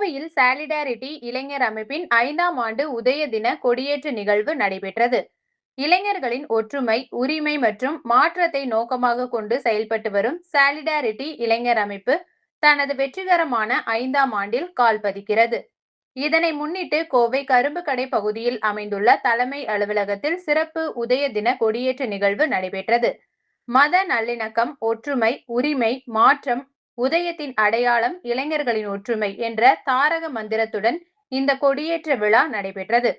கோவையில் சாலிடாரிட்டி இளைஞர் அமைப்பின் 5ஆம் ஆண்டு உதய தின கொடியேற்று நிகழ்வு நடைபெற்றது. இளைஞர்களின் ஒற்றுமை, உரிமை மற்றும் மாற்றத்தை நோக்கமாக கொண்டு செயல்பட்டு வரும் சாலிடாரிட்டி இளைஞர் அமைப்பு தனது வெற்றிகரமான 5ஆம் ஆண்டில் கால் பதிக்கிறது. இதனை முன்னிட்டு கோவை கரும்புக்கடை பகுதியில் அமைந்துள்ள தலைமை அலுவலகத்தில் சிறப்பு உதய தின கொடியேற்று நிகழ்வு நடைபெற்றது. மத நல்லிணக்கம், ஒற்றுமை, உரிமை, மாற்றம், உதயத்தின் அடையாளம், இளைஞர்களின் ஒற்றுமை என்ற தாரக மந்திரத்துடன் இந்த கொடியேற்ற விழா நடைபெற்றது.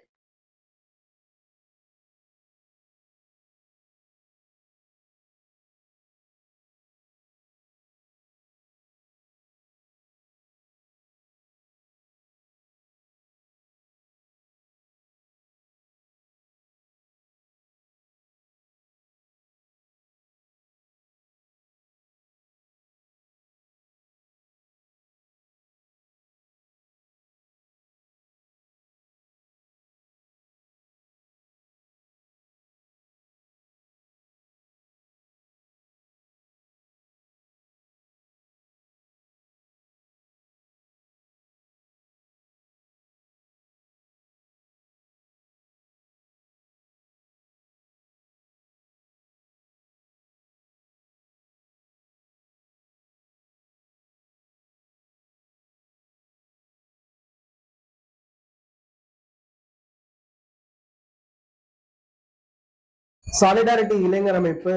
சாலிடாரிட்டி இளைஞர் அமைப்பு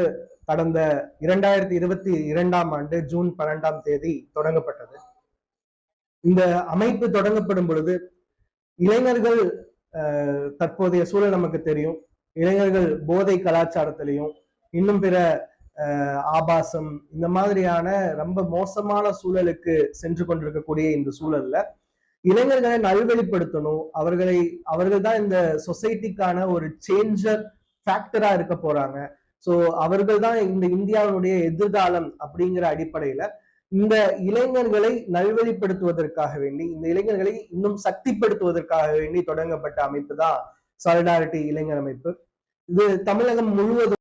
கடந்த 2022ஆம் ஆண்டு ஜூன் 12ஆம் தேதி தொடங்கப்பட்டது. இந்த அமைப்பு தொடங்கப்படும் பொழுது இளைஞர்கள் தற்போதைய சூழல் நமக்கு தெரியும். இளைஞர்கள் போதை கலாச்சாரத்திலையும் இன்னும் பிற ஆபாசம் இந்த மாதிரியான ரொம்ப மோசமான சூழலுக்கு சென்று கொண்டிருக்கக்கூடிய இந்த சூழல்ல இளைஞர்களை நல்வழிப்படுத்தணும். அவர்கள் தான் இந்த சொசைட்டிக்கான ஒரு சேஞ்சர் ஃபேக்டரா இருக்க போறாங்க. சோ அவர்கள் தான் இந்த இந்தியாவுடைய எதிர்காலம் அப்படிங்கிற அடிப்படையில இந்த இளைஞர்களை நல்வழிப்படுத்துவதற்காக வேண்டி, இந்த இளைஞர்களை இன்னும் சக்திப்படுத்துவதற்காக வேண்டி தொடங்கப்பட்ட அமைப்பு தான் சாலிடாரிட்டி இளைஞர் அமைப்பு. இது தமிழகம் முழுவதும்